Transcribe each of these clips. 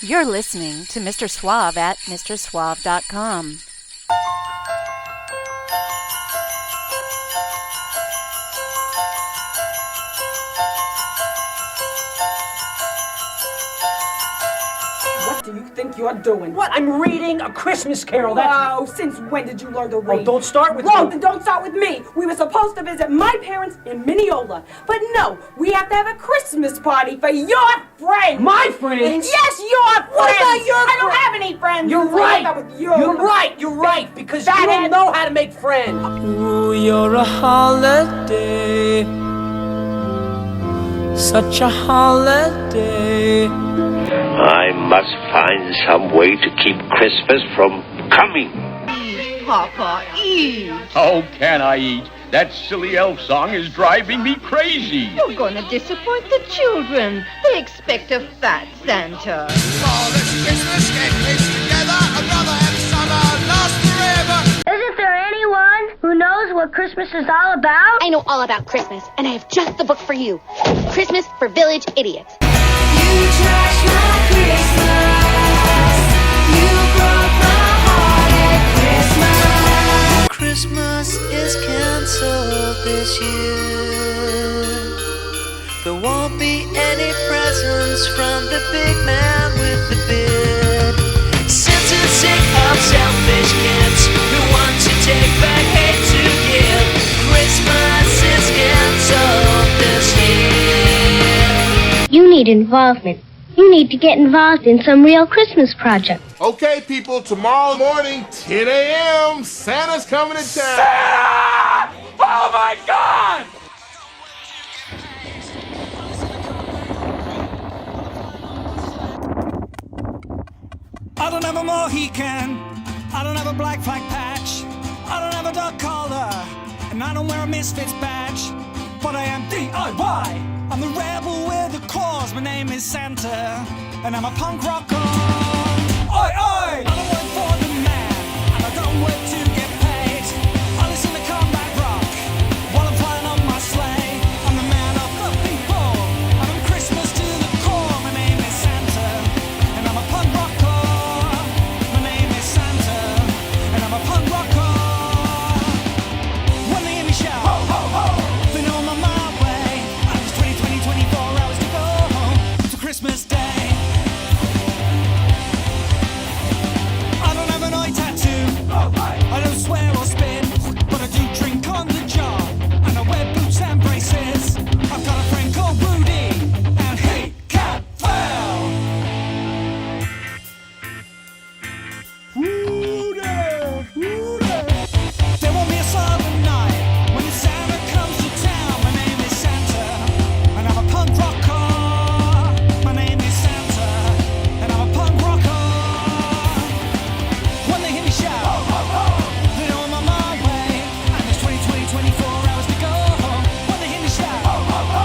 You're listening to Mr. Suave at MrSuave.com. What do you think you're doing? What? I'm reading A Christmas Carol. Oh, since when did you learn to read? Oh, don't start with No, me. then don't start with me. We were supposed to visit my parents in Mineola. But no, we have to have a Christmas party for your friends. My friends? Yes, your friends. What about your I don't have any friends. You're So right. what's up with you? You're right, because you Fathead. don't know how to make friends. Ooh, you're a holiday, such a holiday. I must find some way to keep Christmas from coming. Papa, eat. How can I eat? That silly elf song is driving me crazy. You're going to disappoint the children. They expect a fat Santa. Isn't there anyone who knows what Christmas is all about? I know all about Christmas, and I have just the book for you. Christmas for Village Idiots. You trashed my Christmas. You broke my heart at Christmas. Christmas is canceled this year. There won't be any presents from the big man with the beard. Santa's sick of selfish kids who want to take but hate to give. Christmas is canceled this year. You need involvement. You need to get involved in some real Christmas project. Okay, people, tomorrow morning, 10 a.m., Santa's coming to town. Santa! Oh my God! I don't have a Mohican, I don't have a black flag patch, I don't have a dog collar, and I don't wear a Misfits badge, but I am DIY. I'm the rebel with a cause. My name is Santa, and I'm a punk rocker. Oi, oi! I don't work for the man, and I don't work to get paid. I listen to combat rock while I'm flying on my sleigh. I'm the man of the people, and I'm Christmas to the core. My name is Santa, and I'm a punk rocker. My name is Santa, and I'm a punk rocker. When they hear me shout, ho, ho, ho, they know I'm on my way. I'm just 24 hours to go to Christmas Day. I don't have an eye tattoo, I don't swear or spin, but I do drink on the job, and I wear boots and braces. I've got a friend called Rudy, and he can't fail. There won't be a silent night when the Santa comes to town. My name is Santa, and I'm a punk rocker. My name is Santa, and I'm a punk rocker. When they hear me shout, ho, ho, ho, they know I'm on my way. And there's 24 hours to go. When they hear me shout, ho, ho, ho,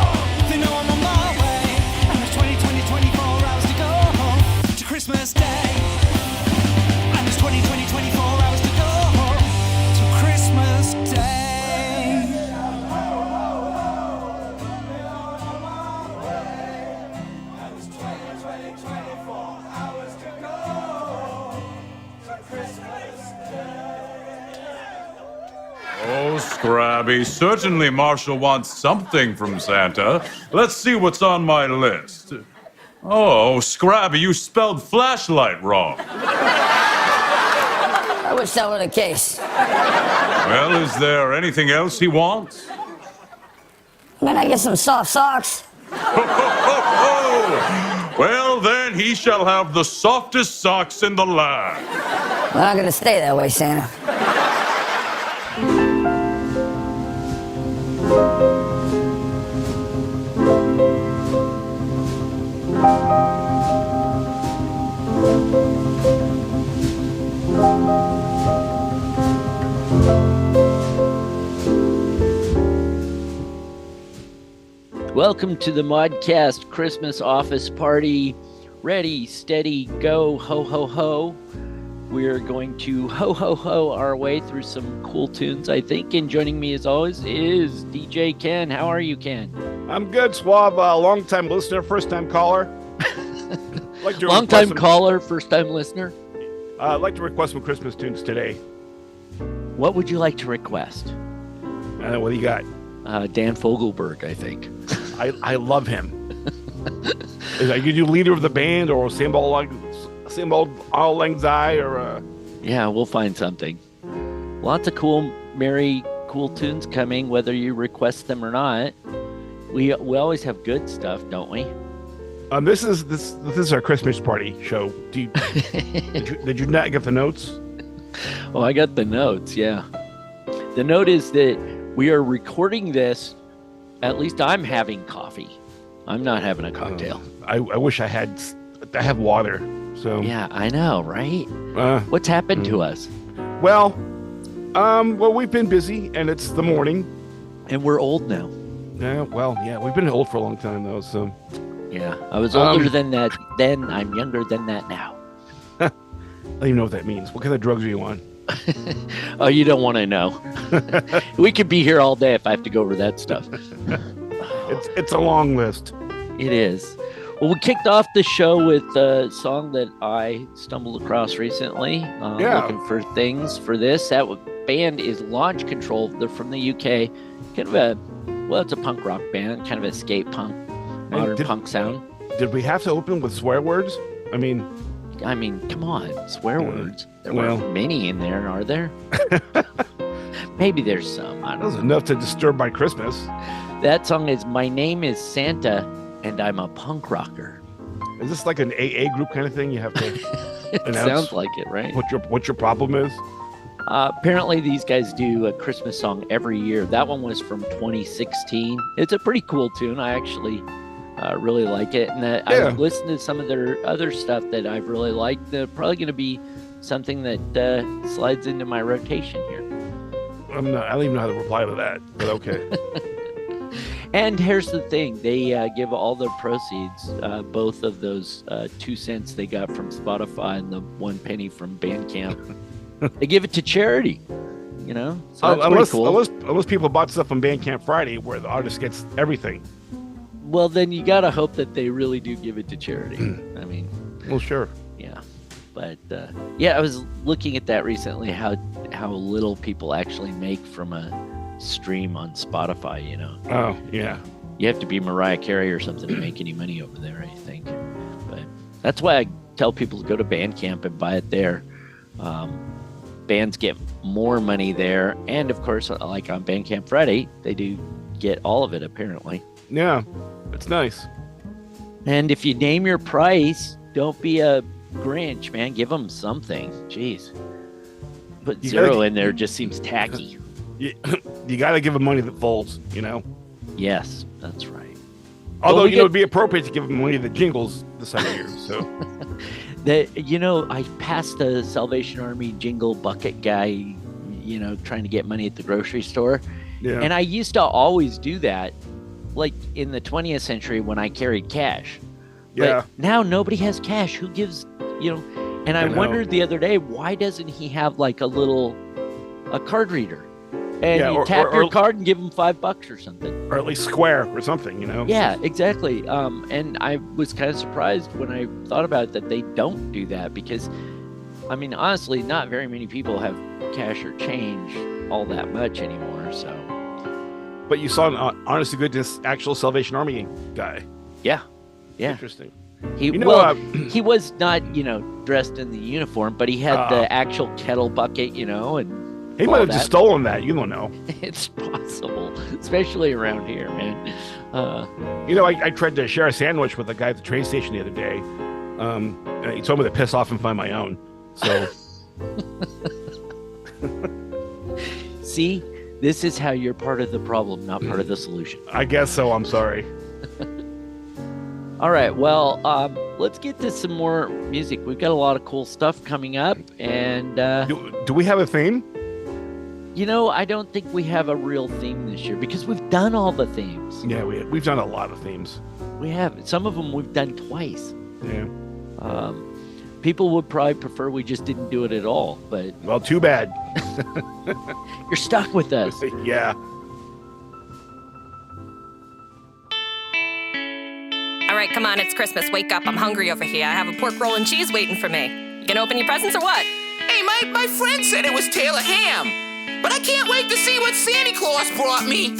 they know I'm on my way. And there's 24 hours to go to Christmas Day. And there's 24 hours to go to Christmas Day. Oh, Scrabby, certainly Marshall wants something from Santa. Let's see what's on my list. Oh, Scrabby, you spelled flashlight wrong. I wish that were the case. Well, is there anything else he wants? Can I get some soft socks? Well, then he shall have the softest socks in the land. We're not gonna stay that way, Santa. Welcome to the Modcast Christmas office party. Ready, steady, go, ho, ho, ho. We're going to ho, ho, ho our way through some cool tunes, I think. And joining me as always is DJ Ken. How are you, Ken? I'm good, Suave. Long-time listener, first-time caller. Long time caller, first time listener. I'd like to request some Christmas tunes today. What would you like to request? What do you got? Dan Fogelberg, I think. I love him. Are you leader of the band or same old all lang syne or? Yeah, we'll find something. Lots of cool, merry, cool tunes coming, whether you request them or not. We always have good stuff, don't we? This is our Christmas party show. Did you not get the notes? Oh, I got the notes. Yeah, the note is that we are recording this. At least I'm having coffee. I'm not having a cocktail. I wish I had. I have water. So yeah, I know, right? What's happened to us? Well, we've been busy, and it's the morning, and we're old now. Yeah, we've been old for a long time though. So yeah, I was older than that then. I'm younger than that now. I don't even know what that means. What kind of drugs are you on? Oh, you don't want to know. We could be here all day if I have to go over that stuff. It's a long list. It is. Well, we kicked off the show with a song that I stumbled across recently. Looking for things for this. That band is Launch Control. They're from the UK. Kind of it's a punk rock band, kind of a skate punk, modern punk sound. Did we have to open with swear words? I mean, come on, swear words. There weren't many in there, are there? Maybe there's some. I don't know. That's enough to disturb my Christmas. That song is My Name is Santa and I'm a Punk Rocker. Is this like an AA group kind of thing? You have to It announce sounds like it, right? What your problem is? Apparently these guys do a Christmas song every year. That one was from 2016. It's a pretty cool tune. I actually really like it. And I've listened to some of their other stuff that I've really liked. They're probably going to be something that slides into my rotation here. I don't even know how to reply to that, but okay. And here's the thing. They give all their proceeds, both of those 2 cents they got from Spotify and the 1 penny from Bandcamp. They give it to charity, So that's pretty cool. Unless people bought stuff on Bandcamp Friday where the artist gets everything. Well, then you got to hope that they really do give it to charity. I mean... Well, sure. Yeah. But, I was looking at that recently, how little people actually make from a stream on Spotify, Oh, yeah. You have to be Mariah Carey or something to make any money over there, I think. But that's why I tell people to go to Bandcamp and buy it there. Bands get more money there. And, of course, like on Bandcamp Friday, they do get all of it, apparently. Yeah, it's nice. And if you name your price, don't be a Grinch, man. Give them something. Jeez. Put zero in there just seems tacky. You got to give them money that folds, Yes, that's right. Although, it'd be appropriate to give them money that jingles this time of year, so. I passed the Salvation Army jingle bucket guy, trying to get money at the grocery store. Yeah. And I used to always do that, like in the 20th century when I carried cash. Yeah. But now nobody has cash. Who gives, And I wondered the other day, why doesn't he have like a card reader? And you tap your card and give them $5 or something. Or at least Square or something, Yeah, exactly. And I was kind of surprised when I thought about it that they don't do that because, honestly, not very many people have cash or change all that much anymore, so. But you saw an honest to goodness actual Salvation Army guy. Yeah. Yeah. Interesting. He was not, dressed in the uniform, but he had the actual kettle bucket, and he might have just stolen that. You don't know. It's possible, especially around here, man. I tried to share a sandwich with a guy at the train station the other day. And he told me to piss off and find my own. So, see, this is how you're part of the problem, not part of the solution. I guess so. I'm sorry. All right. Well, let's get to some more music. We've got a lot of cool stuff coming up, and do we have a theme? I don't think we have a real theme this year because we've done all the themes. Yeah, we've done a lot of themes. We have. Some of them we've done twice. Yeah. People would probably prefer we just didn't do it at all, but... Well, too bad. You're stuck with us. Yeah. All right, come on, it's Christmas. Wake up, I'm hungry over here. I have a pork roll and cheese waiting for me. You gonna open your presents or what? Hey, my friend said it was Taylor ham, but I can't wait to see what Santa Claus brought me.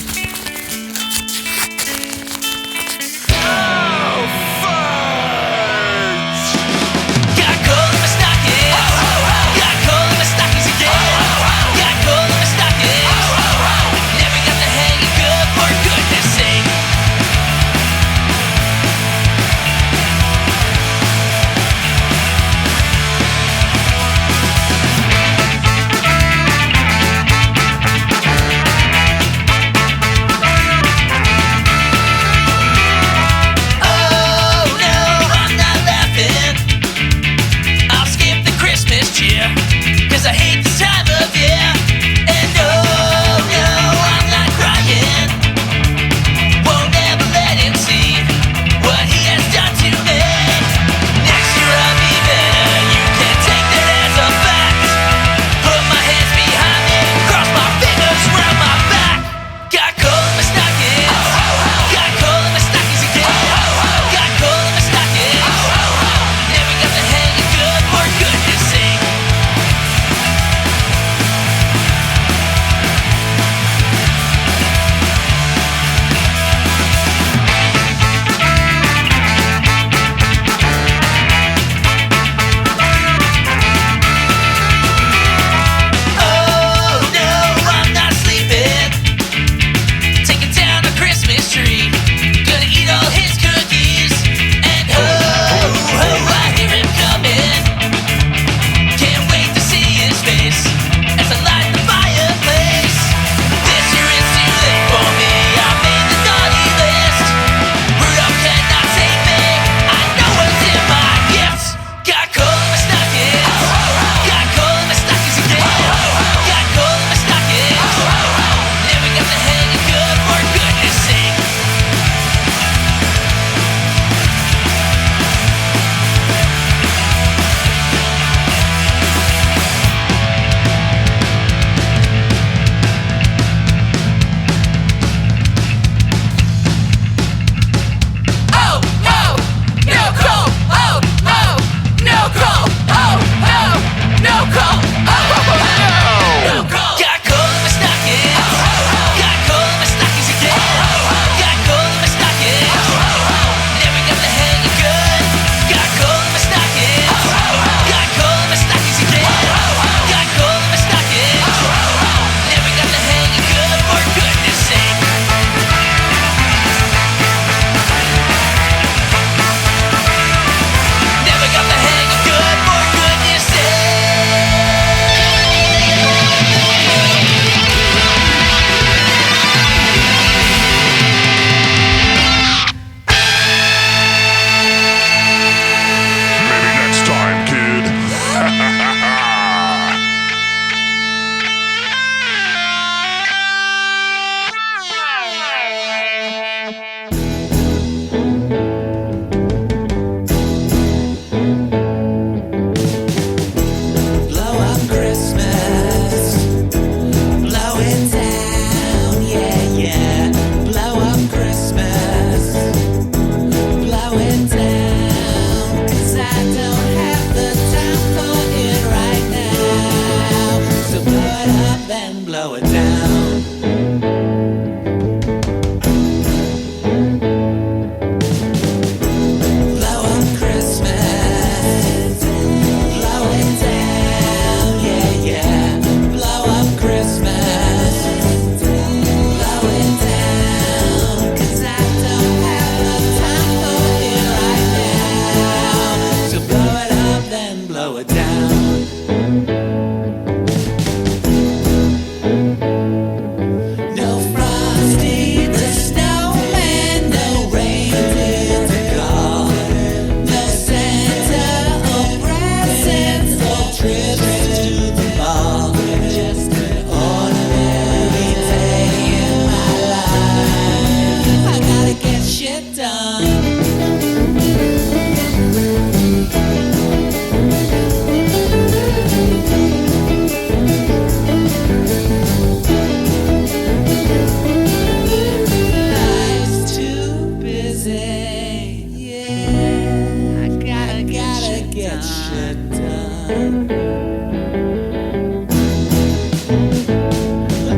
get shit done.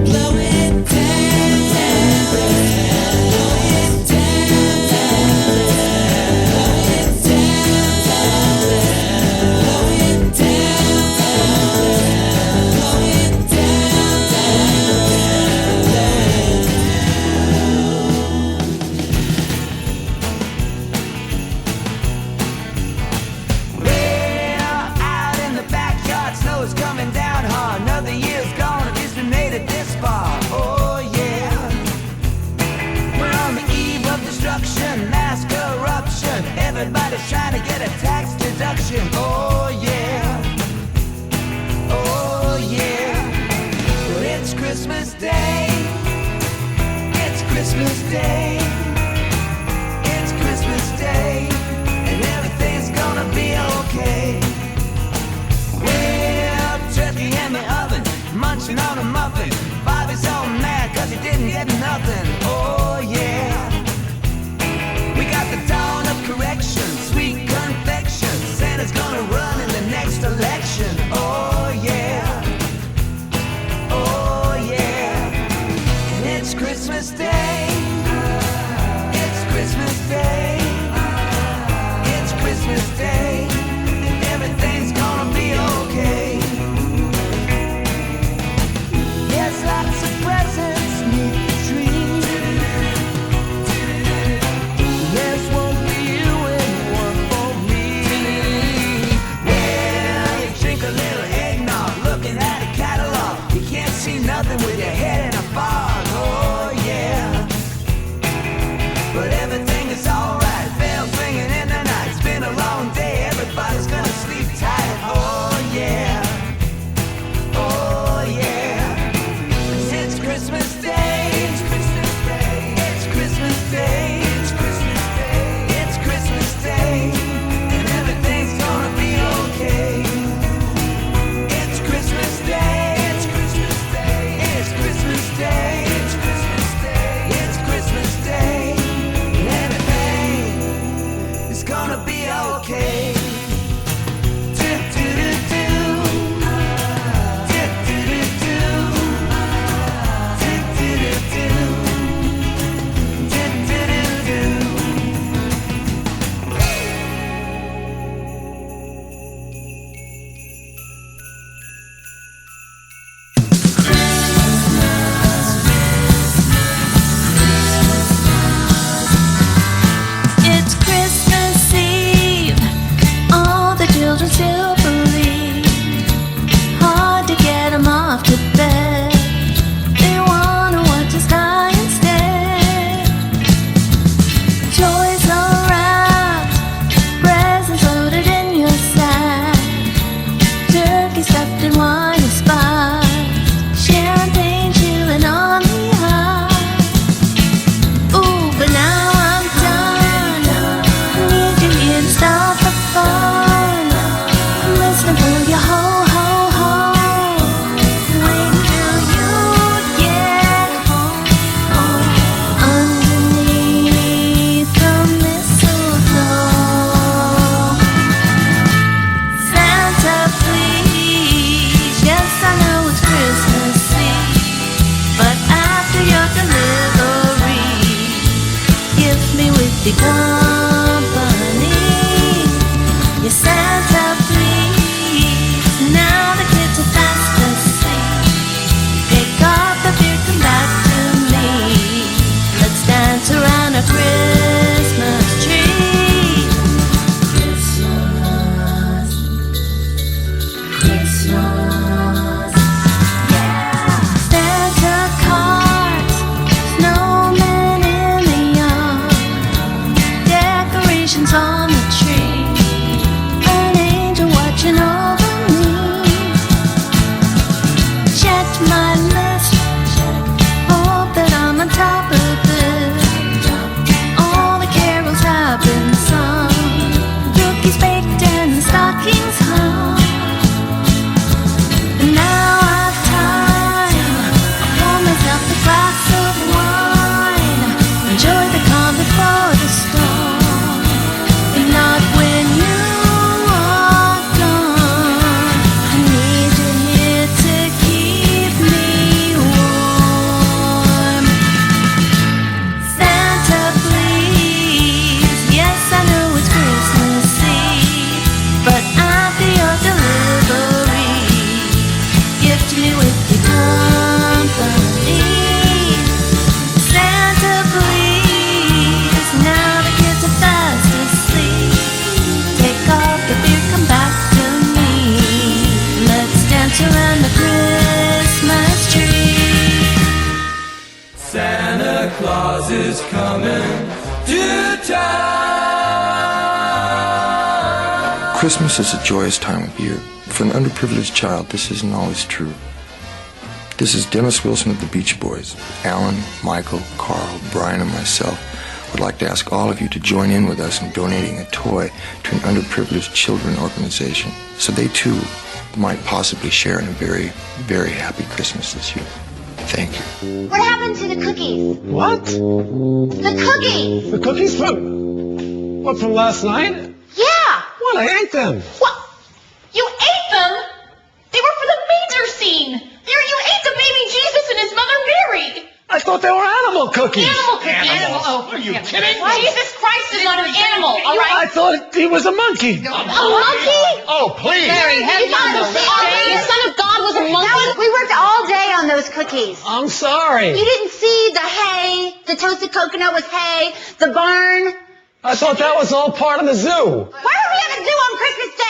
Blow it down, blow it down, blow it down, blow it down, blow it Well, out in the backyard, snow's coming down hard. Another year's gone, at least we made it this far. Oh yeah, we're on the eve of destruction, mass corruption. Everybody's trying to get a tax deduction. Oh yeah, oh yeah. Well, it's Christmas Day. It's Christmas Day. It's Christmas Day. And everything's gonna be okay. Well, turkey in the oven, munching on a muffin. Bobby's all mad 'cause he didn't get nothing. Oh yeah. We got the dawn of correction, sweet confection. Santa's gonna run in the next election. Oh yeah. Oh yeah. And it's Christmas Day. It's Christmas Day. It's Christmas Day, and everything's gonna be okay. There's lots of presents neath the tree. There's one for you and one for me. Well, you is coming to town. Christmas is a joyous time of year. For an underprivileged child, this isn't always true. This is Dennis Wilson of the Beach Boys. Alan, Michael, Carl, Brian, and myself would like to ask all of you to join in with us in donating a toy to an underprivileged children organization so they too might possibly share in a very, very happy Christmas this year. Thank you. What happened to the cookies? What? The cookies! The cookies from last night? Yeah! What? I ate them. What? You ate them? They were for the manger scene. There you ate the baby Jesus and his mother Mary. I thought they were animal cookies. Animal cookies. Animal. Oh, Are you kidding? Jesus Christ is not an animal, all right? I thought he was a monkey. A monkey? Oh, please. Mary, have You thought the Son of God was a monkey? We worked all day on those cookies. I'm sorry. You didn't see the hay, the toasted coconut was hay, the barn. I thought that was all part of the zoo. Why would we have a zoo on Christmas Day?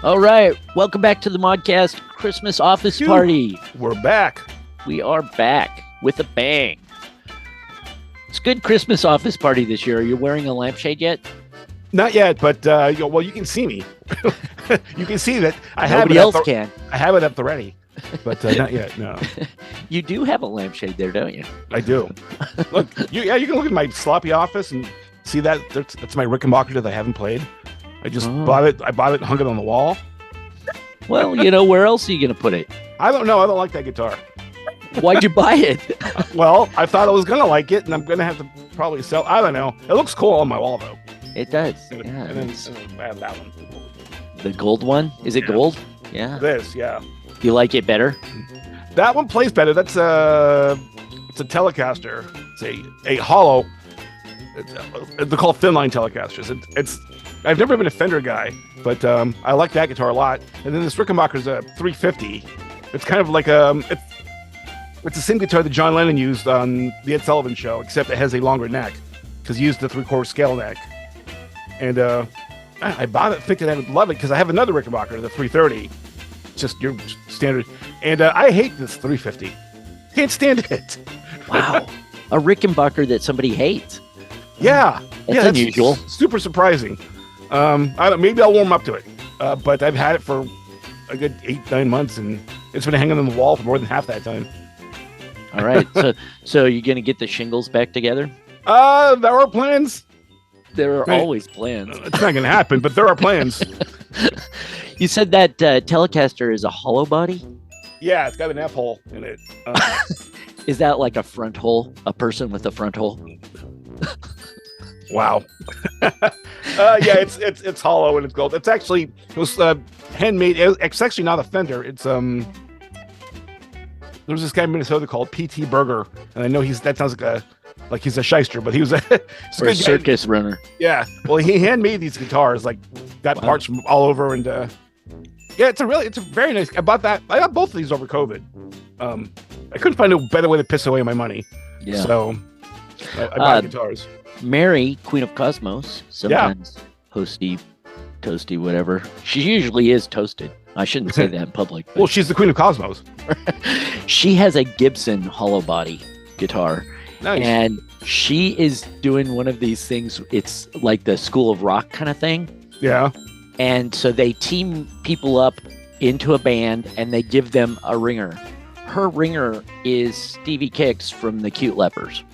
All right, welcome back to the Modcast Christmas Office Party. We're back. We are back with a bang. It's a good Christmas office party this year. Are you wearing a lampshade yet? Not yet, but well, you can see me. You can see that I have Nobody it. else can. I have it up the ready, but not yet. No. You do have a lampshade there, don't you? I do. Look, you can look at my sloppy office and see that that's my Rickenbacker that I haven't played. I just bought it. I bought it and hung it on the wall. Well, where else are you going to put it? I don't know. I don't like that guitar. Why'd you buy it? Well, I thought I was going to like it, and I'm going to have to probably sell. I don't know. It looks cool on my wall, though. It does. And then I have that one. The gold one? Is it gold? Yeah. This, yeah. You like it better? That one plays better. That's it's a Telecaster. It's a hollow. They're called thin line Telecasters. It's I've never been a Fender guy, but I like that guitar a lot. And then this Rickenbacker's a 350. It's kind of like it's the same guitar that John Lennon used on the Ed Sullivan Show, except it has a longer neck because he used the 3/4 scale neck. And I bought it thinking I would love it because I have another Rickenbacker, the 330, just your standard. And I hate this 350. Can't stand it. Wow, a Rickenbacker that somebody hates. Yeah, that's unusual. Super surprising. Maybe I'll warm up to it, but I've had it for a good 8-9 months, and it's been hanging on the wall for more than half that time. All right, so you're gonna get the shingles back together? There are plans. There are always plans. It's not gonna happen, but there are plans. You said that Telecaster is a hollow body? Yeah, it's got an F-hole in it. Is that like a front hole? A person with a front hole? Wow. Yeah, it's hollow and it's gold. It was handmade. It's actually not a Fender. It's there was this guy in Minnesota called P.T. Berger, and I know that sounds like he's a shyster, but he was a circus runner. Yeah. Well, he handmade these guitars, got parts from all over, and yeah, it's a very nice. I got both of these over COVID. I couldn't find a better way to piss away my money. Yeah. So I bought guitars. Mary, Queen of Cosmos, sometimes hosty, toasty, whatever. She usually is toasted. I shouldn't say that in public. Well, she's the Queen of Cosmos. She has a Gibson hollow body guitar. Nice. And she is doing one of these things. It's like the School of Rock kind of thing. Yeah. And so they team people up into a band and they give them a ringer. Her ringer is Stevie Kicks from the Cute Lepers.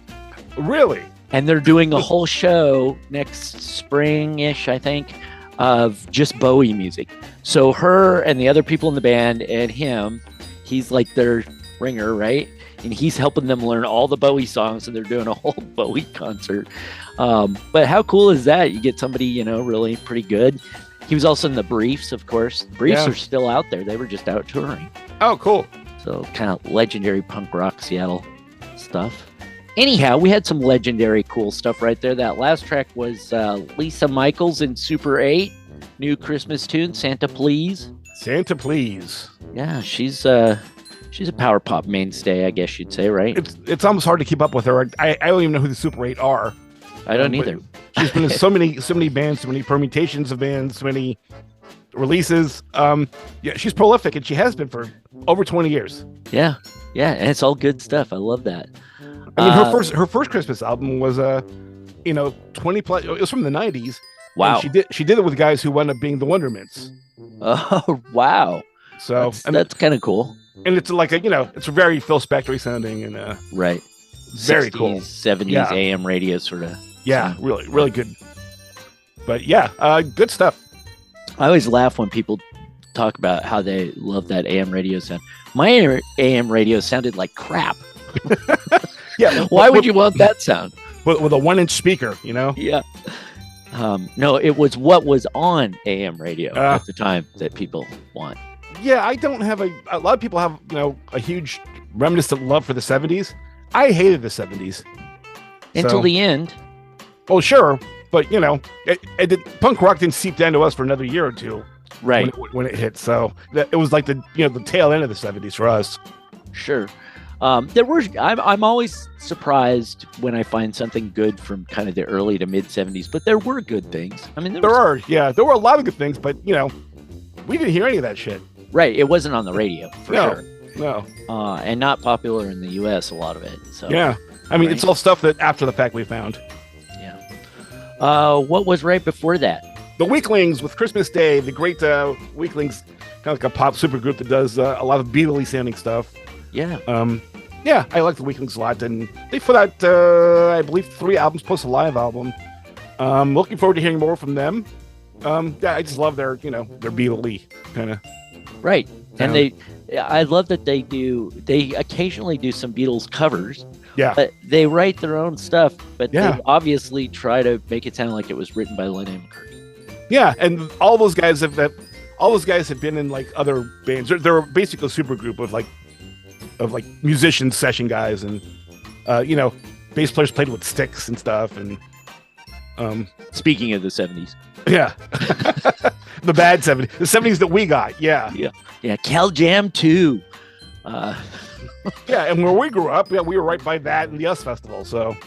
Really? And they're doing a whole show next spring-ish, I think, of just Bowie music. So her and the other people in the band and him, he's like their ringer, right? And he's helping them learn all the Bowie songs, and they're doing a whole Bowie concert. But how cool is that? You get somebody, really pretty good. He was also in the Briefs, of course. The Briefs are still out there. They were just out touring. Oh, cool. So kind of legendary punk rock Seattle stuff. Anyhow, we had some legendary cool stuff right there. That last track was Lisa Michaels in Super 8. new Christmas tune, Santa Please. Santa Please. Yeah, she's a power pop mainstay, I guess you'd say, right? It's almost hard to keep up with her. I don't even know who the Super 8 are. I don't either. She's been in so many bands, so many permutations of bands, so many releases. Yeah, she's prolific, and she has been for over 20 years. Yeah, and it's all good stuff. I love that. I mean, her first Christmas album was 20 plus. It was from the 90s. Wow. She did it with guys who wound up being the Wondermints. Oh wow. So that's kind of cool. And it's like it's very Phil Spector sounding and right. Very 60s, cool. 70s AM radio sort of. Yeah, really good. But yeah, good stuff. I always laugh when people talk about how they love that AM radio sound. My AM radio sounded like crap. Yeah. Why would you want that sound? With a 1-inch speaker, Yeah. No, it was what was on AM radio at the time that people want. Yeah, I don't have a lot of people have, a huge reminiscent love for the 70s. I hated the 70s. Until the end. Well, sure. But, punk rock didn't seep down to us for another year or two. Right. When it hit. So it was like the tail end of the 70s for us. Sure. I'm always surprised when I find something good from kind of the early to mid 70s, but there were good things. I mean, there were a lot of good things, but we didn't hear any of that shit. Right. It wasn't on the radio for sure. No. And not popular in the US, a lot of it. So yeah. I mean, It's all stuff that after the fact we found. Yeah. What was right before that? The Weaklings with Christmas Day, the great Weaklings, kind of like a pop supergroup that does a lot of Beatley sounding stuff. Yeah. Yeah, I like the Weaklings a lot, and they put out, I believe, 3 albums plus a live album. Looking forward to hearing more from them. Yeah, I just love their Beatley kind of. Right, and I love that they occasionally do some Beatles covers. Yeah. But they write their own stuff, but they obviously try to make it sound like it was written by Lennon and McCartney. Yeah, and all those guys have been in like other bands. They're basically a super group of musicians, session guys, and bass players played with sticks and stuff. And speaking of the 70s, yeah, the bad 70s, the 70s that we got, yeah, Cal Jam too. Yeah, and where we grew up, we were right by that and the US Festival. So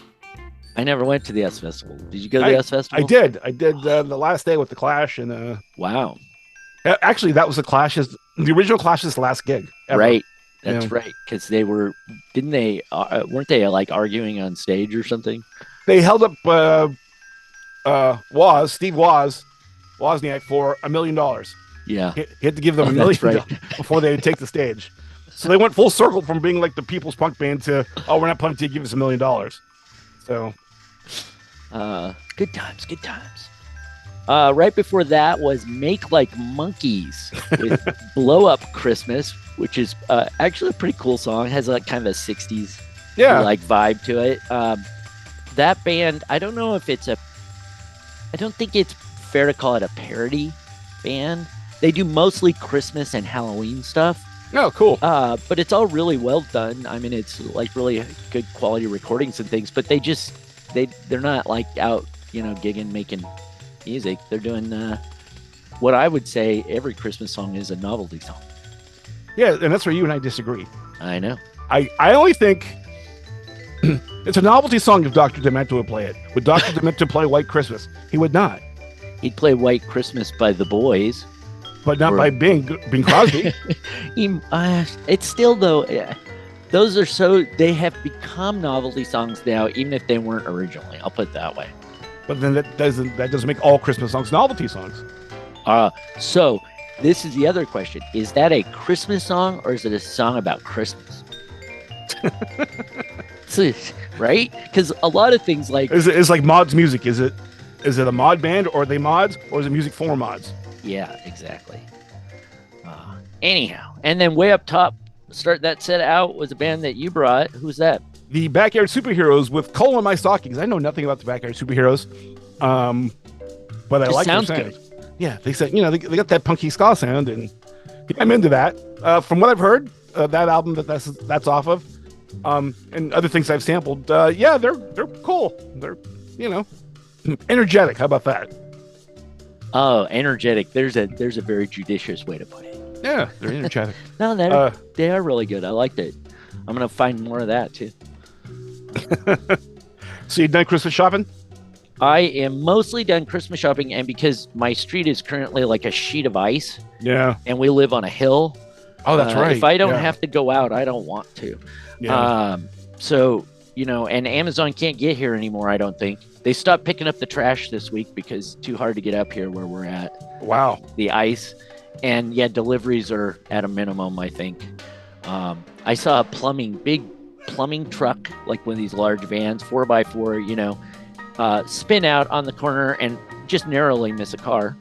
I never went to the US Festival. Did you go to the US Festival? I did the last day with the Clash, and wow. Actually, that was the original Clash's last gig ever. Right. That's right, because they weren't they like arguing on stage or something? They held up Steve Wozniak for $1 million. Yeah, he had to give them $1 million before they would take the stage. So they went full circle from being like the people's punk band to, we're not punting, give us $1 million. So, good times. Right before that was Make Like Monkeys with Blow Up Christmas, which is actually a pretty cool song. It has a kind of a 60s like vibe to it. That band, I don't think it's fair to call it a parody band. They do mostly Christmas and Halloween stuff. Oh, cool. But it's all really well done. I mean, it's like really good quality recordings and things, but they're not like out, gigging, making music. They're doing what I would say every Christmas song is a novelty song. Yeah, and that's where you and I disagree. I know. I only think it's a novelty song if Dr. Demento would play it. Would Dr. Demento play White Christmas? He would not. He'd play White Christmas by the Boys. But not by Bing Crosby. It's still, though, they have become novelty songs now, even if they weren't originally. I'll put it that way. But then that doesn't make all Christmas songs novelty songs. So this is the other question. Is that a Christmas song or is it a song about Christmas? Right? Because a lot of things like... It's like Mod's music. Is it a mod band, or are they mods, or is it music for mods? Yeah, exactly. Anyhow, and then way up top, start that set out was a band that you brought. Who's that? The Backyard Superheroes with Coal in My Stockings. I know nothing about the Backyard Superheroes, but I like their sound. Good. Yeah, they said they got that punky ska sound, and I'm into that. From what I've heard, that album that's off of, and other things I've sampled. They're cool. They're energetic. How about that? Oh, energetic. There's a very judicious way to put it. Yeah, they're energetic. No, they are really good. I liked it. I'm gonna find more of that too. So you done Christmas shopping? I am mostly done Christmas shopping, and because my street is currently like a sheet of ice. Yeah. And we live on a hill. Oh, that's right. If I don't have to go out, I don't want to. Yeah. So, and Amazon can't get here anymore, I don't think. They stopped picking up the trash this week because it's too hard to get up here where we're at. Wow. The ice. And yeah, deliveries are at a minimum, I think. I saw a big plumbing truck, like one of these large vans, 4x4, spin out on the corner and just narrowly miss a car.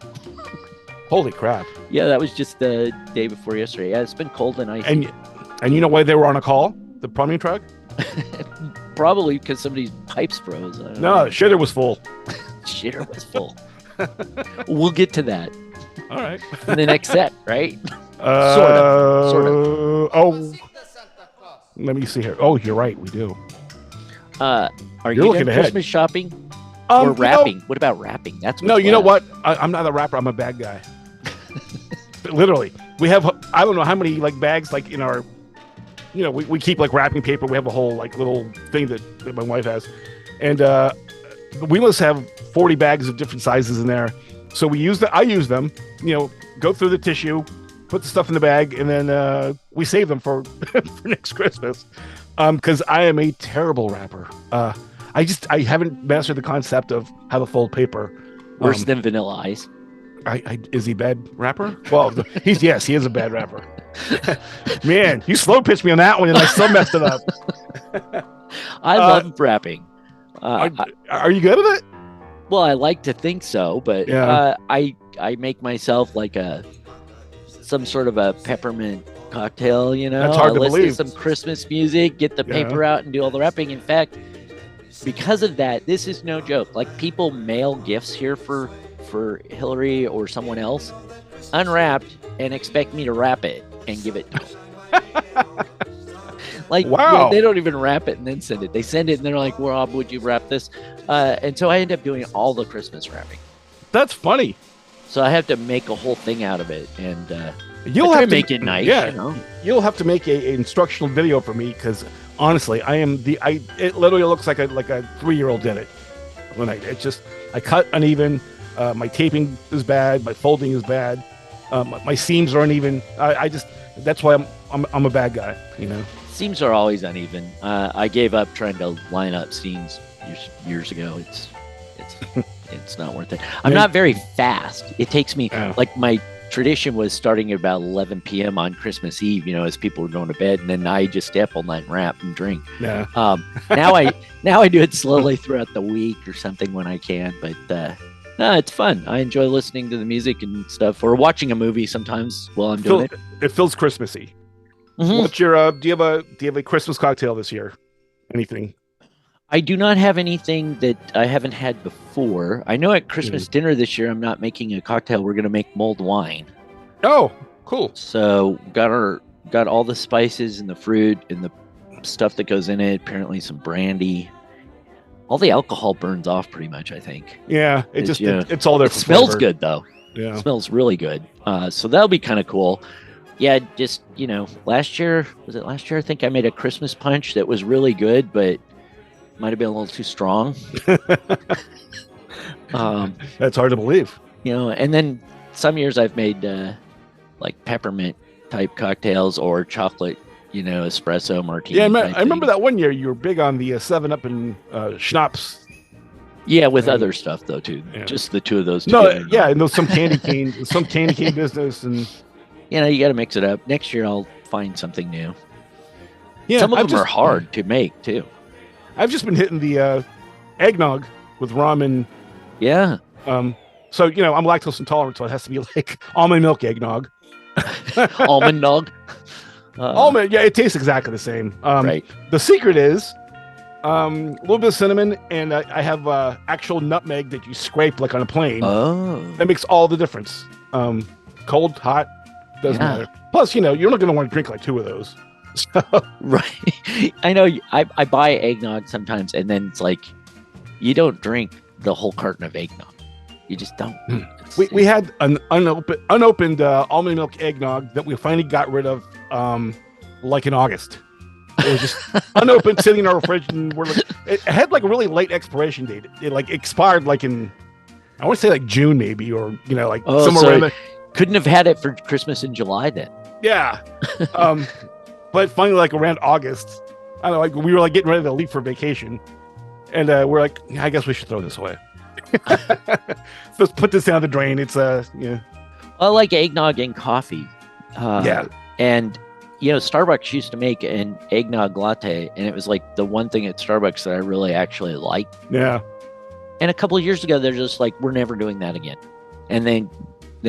Holy crap. Yeah, that was just the day before yesterday. Yeah, it's been cold and icy. And you know why they were on a call? The plumbing truck? Probably because somebody's pipes froze. No, the shitter was full. Shitter was full. We'll get to that. All right. In the next set, right? Sort of. Oh, let me see here. Oh, you're right. We do. Are You're you looking done ahead. Christmas shopping? Or rapping? What about rapping? That's no. You know what? I'm not a rapper. I'm a bad guy. Literally, we have. I don't know how many bags in our. We keep wrapping paper. We have a whole little thing that my wife has, and we must have 40 bags of different sizes in there. So I use them. Go through the tissue, put the stuff in the bag, and then we save them for for next Christmas. Because I am a terrible rapper. I haven't mastered the concept of how to fold paper. Worse than Vanilla Ice. Is he a bad rapper? Well, he is a bad rapper. Man, you slow pitched me on that one, and I still messed it up. I love rapping. Are you good at it? Well, I like to think so, but Yeah. I make myself some sort of a peppermint cocktail. That's hard to listen believe. to some Christmas music, get the paper out, and do all the wrapping. In fact, because of that, this is no joke. People mail gifts here for Hillary or someone else, unwrapped, and expect me to wrap it and give it to them. Wow. They don't even wrap it and then send it. They send it and they're like, "Rob, would you wrap this?" And so I end up doing all the Christmas wrapping. That's funny. So I have to make a whole thing out of it, and You'll I try have to make it nice. Yeah, you'll have to make an instructional video for me because honestly, it literally looks like a 3-year-old did it. I cut uneven. My taping is bad. My folding is bad. My seams are uneven. That's why I'm a bad guy. Seams are always uneven. I gave up trying to line up seams years ago. It's not worth it. I'm not very fast. It takes me my tradition was starting at about 11 p.m. on Christmas Eve, as people were going to bed, and then I just stay up all night and rap and drink. Yeah. Now I do it slowly throughout the week or something when I can, but no, it's fun. I enjoy listening to the music and stuff, or watching a movie sometimes while I'm doing it. It feels Christmassy. Mm-hmm. What's your do you have a Christmas cocktail this year? Anything? I do not have anything that I haven't had before. I know at Christmas dinner this year, I'm not making a cocktail. We're going to make mulled wine. Oh, cool. So got all the spices and the fruit and the stuff that goes in it. Apparently some brandy. All the alcohol burns off pretty much, I think. Yeah, it's all there. It smells good though. Yeah, it smells really good. So that'll be kind of cool. Yeah, just last year I think I made a Christmas punch that was really good, but might have been a little too strong. That's hard to believe. And then some years I've made peppermint type cocktails or chocolate, espresso martini. Yeah, I remember that one year you were big on the 7-Up and schnapps. Yeah, with other stuff though too. Yeah. Just the two of those. No, yeah, and some candy cane business, and you got to mix it up. Next year I'll find something new. Yeah, some of them are hard to make too. I've just been hitting the eggnog with rum and yeah. So I'm lactose intolerant, so it has to be almond milk eggnog. Almond nog. Almond, yeah, it tastes exactly the same. Right. The secret is a little bit of cinnamon, and I have actual nutmeg that you scrape on a plane. Oh, that makes all the difference. Cold, hot, doesn't matter. Plus, you're not going to want to drink 2 of those. So. Right. I know. I buy eggnog sometimes, and then it's you don't drink the whole carton of eggnog. You just don't. We had an unopened almond milk eggnog that we finally got rid of like in August. It was just unopened, sitting in our fridge, and it had like a really late expiration date. It like expired like in, I want to say like June maybe, or like somewhere around there. Couldn't have had it for Christmas in July then. Yeah. But finally, like around August, I don't know, like we were like getting ready to leave for vacation, and we're like, I guess we should throw this away. Let's put this down the drain. It's yeah. I like eggnog and coffee. Yeah. And Starbucks used to make an eggnog latte, and it was like the one thing at Starbucks that I really actually liked. Yeah. And a couple of years ago, they're just like, we're never doing that again. And they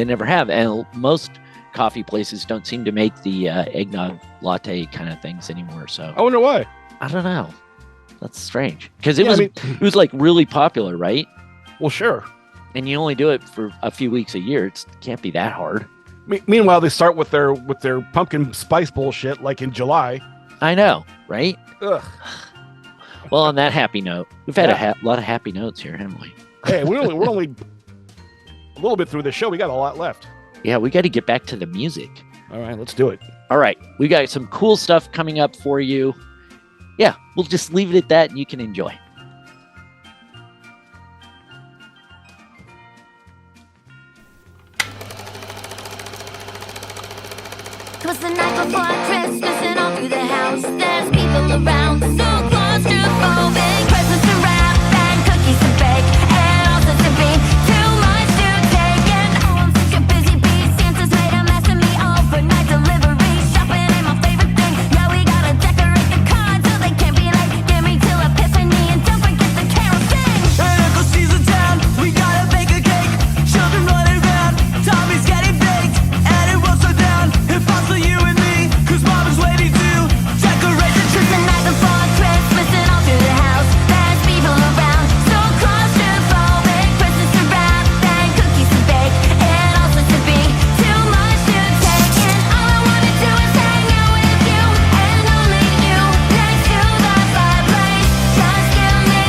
never have. And most coffee places don't seem to make the eggnog latte kind of things anymore. So I wonder why. I don't know. That's strange. Because it was like really popular, right? Well, sure. And you only do it for a few weeks a year. It can't be that hard. Meanwhile, they start with their pumpkin spice bullshit like in July. I know, right? Ugh. Well, on that happy note, we've had a lot of happy notes here, haven't we? Hey, we're only a little bit through the show. We got a lot left. Yeah, we got to get back to the music. All right, let's do it. All right, we got some cool stuff coming up for you. Yeah, we'll just leave it at that, and you can enjoy. Twas the night before Christmas and all through the house there's people around, so claustrophobic. Presents to wrap and cookies to bake, and also to be too much to take. And oh, I'm such a busy bee, Santa's made a mess of me. Overnight delivery, shopping ain't my favorite thing. Yeah, we gotta decorate the cards so they can't be late. Give me till Epiphany and don't forget the carol sing. And if the season down, we gotta bake a cake. Children running around, Tommy's getting baked, and it won't slow down. If I saw you and me, 'cause Mom is waiting to decorate the tree. The night before Christmas and all through the house there's people around, so claustrophobic. Presents to wrap and cookies to bake, and also to be too much to take. And all I wanna do is hang out with you, and only you, next to the fireplace. Just give me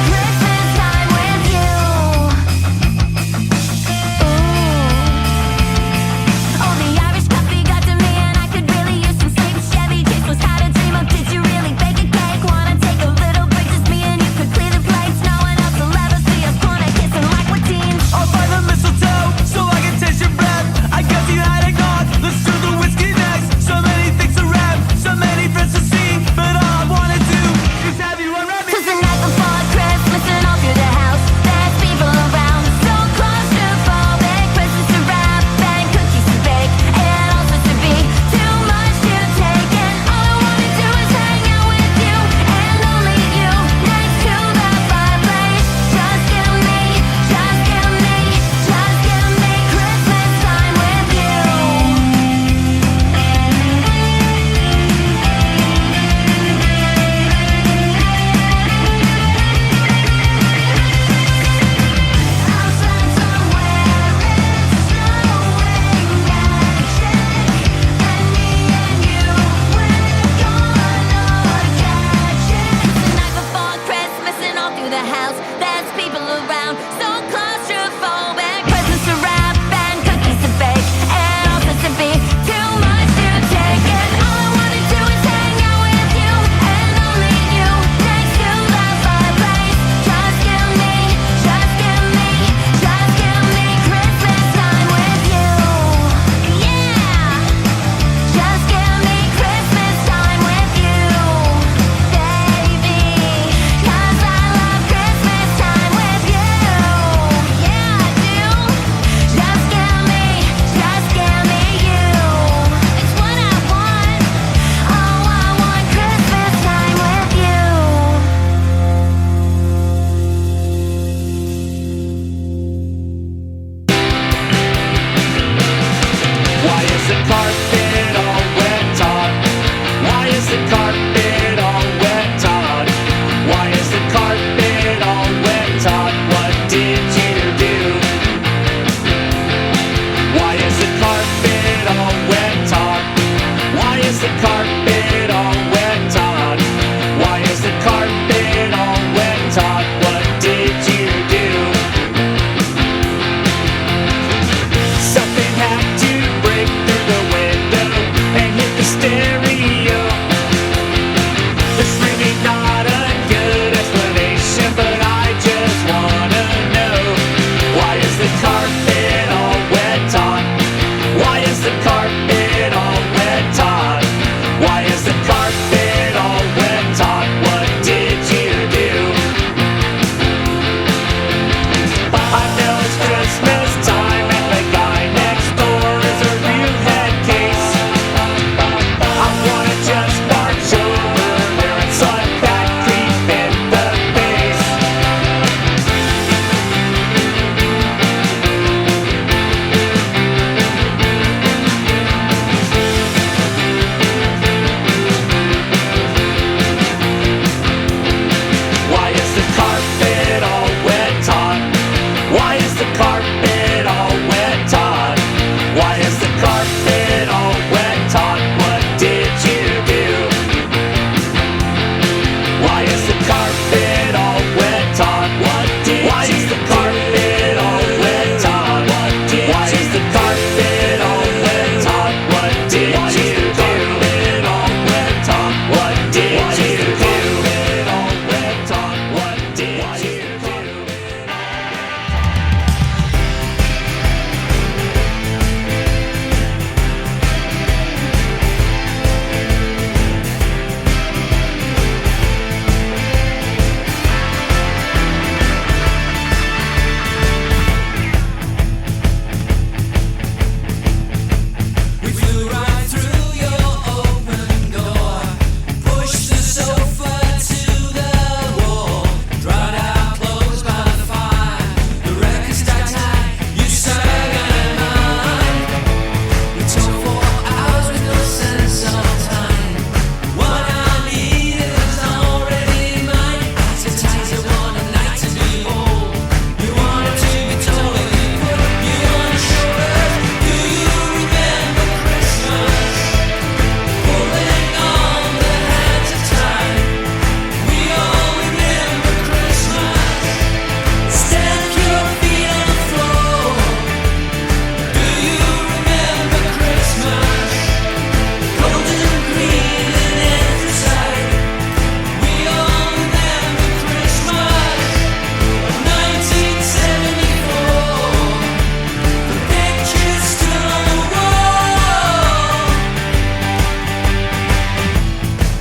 Christmas time with you. Oh, the Irish coffee got to me, and I could really use some sleep. Chevy Chase was how to dream of. Did you really bake a cake? Wanna take a little break, just me and you could clear the plates. No one else will ever see us corner kissing like we're teens. I'll find the mistletoe so I can taste your breath. I guess you had it gone. Let's do the whiskey next. So many things to wrap, so many friends to see, but all I wanna do is have you around me. 'Twas the night before Christmas and all through the house there's people around, so claustrophobic. Presents to wrap and cookies to bake, and also to be too much to take. And all I wanna do is hang out with you, and only you, next to the fireplace. Just give me Christmas time with you. Outside somewhere it's snowing, magic, and me and you, we're gonna catch it. The night before Christmas and all through the house there's people around, so claustrophobic. Presents to wrap and cookies to bake, and also to be too much to take. And all I wanna do is hang out with you, and only you, next to the fireplace. Just give me Christmas time with you. Yeah, just give me Christmas time with you, baby, 'cause I love Christmas time with you. Yeah, I do. Just give me you. It's what I want. Oh, I want Christmas time with you. Why is the carpet all wet, Todd? Why is the carpet all wet, Todd? Why is the carpet all wet, Todd? What did you do? Why is the carpet all wet, Todd? Why is the carpet all wet, Todd? Why is the carpet all wet, Todd? What did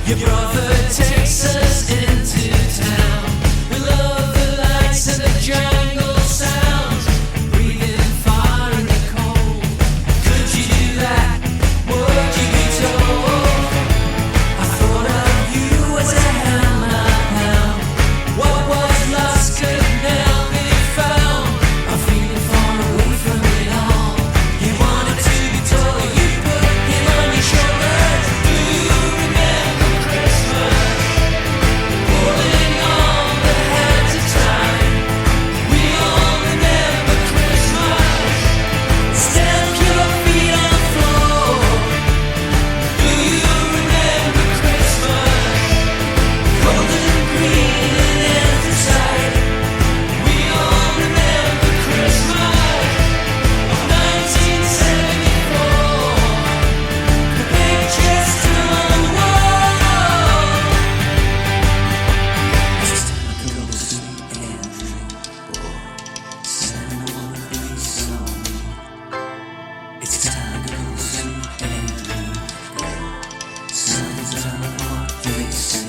Your brother takes us into town. We love the lights and the jungle sounds. Breathing fire in the cold. Could you do that? Would you be told? I thought of you as a hound. What was lost could now be found. I'm feeling far away from it all. You wanted to be told. You put him on your shoulders. Do you remember Christmas? Pulling on the hands of time. We all remember Christmas. Stamp your feet on the floor. Do you remember Christmas? Cold and green and anthracite. We all remember Christmas of 1974. The pictures still on the wall. It's time to go to sleep, Andrew. Boy, Santa wanna be something. It's time to go to sleep, Andrew. Santa's on the walk, they say.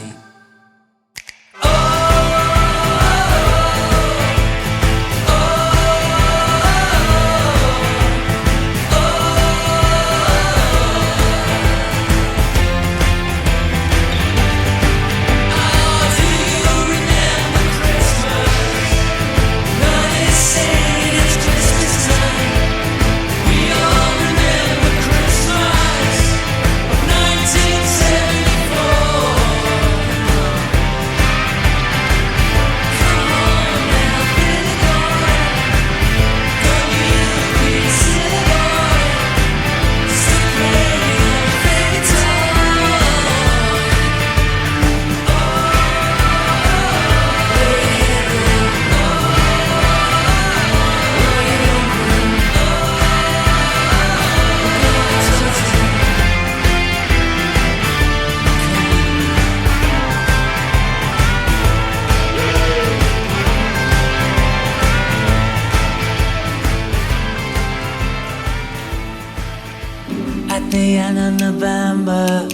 At the end of November,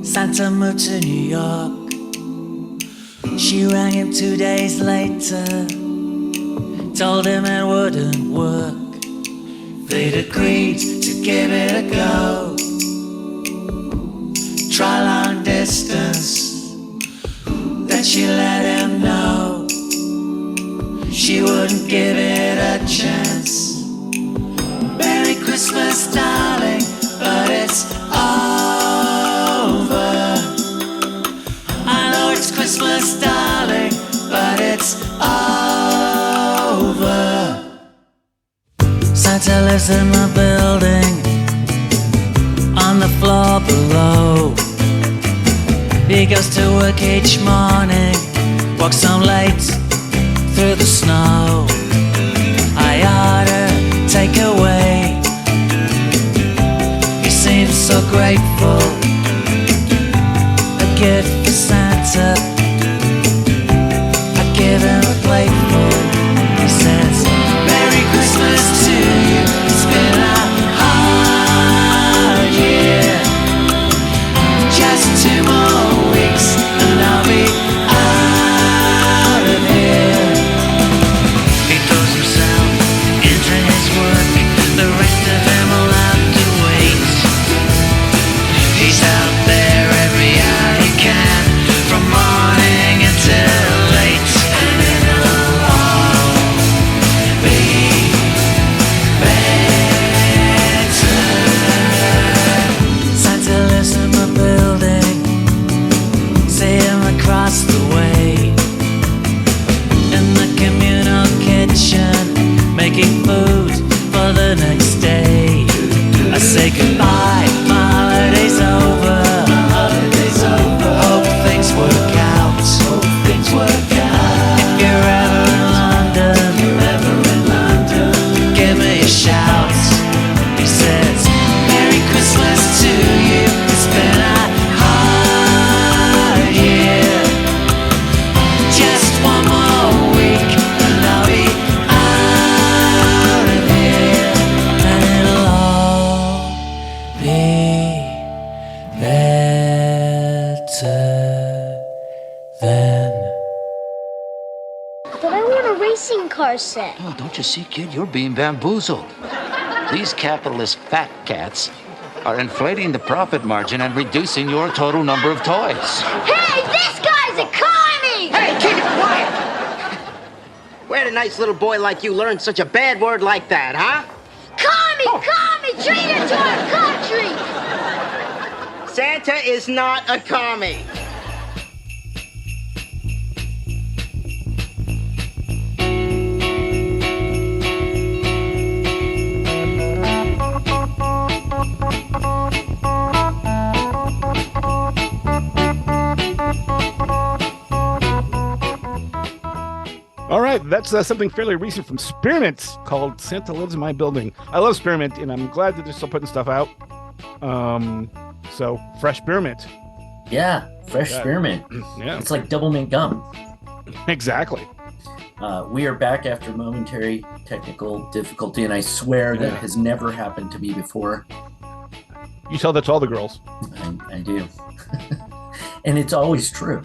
Santa moved to New York. She rang him 2 days later, told him it wouldn't work. They'd agreed to give it a go, try long distance. Then she let him know she wouldn't give it a chance. Merry Christmas, darling, but it's over. I know it's Christmas, darling, but it's over. Santa lives in the building, on the floor below. He goes to work each morning, walks home late through the snow. I ought to take away. He seems so grateful. A gift for Santa. I give him a plateful. He says, Merry Christmas to you. It's been a hard year. Just 2 more weeks and I'll be out of here. He throws himself into his work. The rest of him will have to wait. He's out there every hour he can, from morning until late. And it'll all be better. Santa lives in my building, see him across the way. In the communal kitchen, making food for the next day. I say goodbye, my holiday's over. car set. Oh, don't you see, kid? You're being bamboozled. These capitalist fat cats are inflating the profit margin and reducing your total number of toys. Hey, this guy's a commie! Hey, keep it quiet! Where'd a nice little boy like you learn such a bad word like that, huh? Commie, traitor to our country! Santa is not a commie. All right, that's something fairly recent from Spearmint called Santa Lives in My Building. I love Spearmint, and I'm glad that they're still putting stuff out. So, fresh Spearmint. Yeah, fresh Spearmint. Yeah. It's like double mint gum. Exactly. We are back after momentary technical difficulty, and I swear that has never happened to me before. You tell that to all the girls. I do. And it's always true.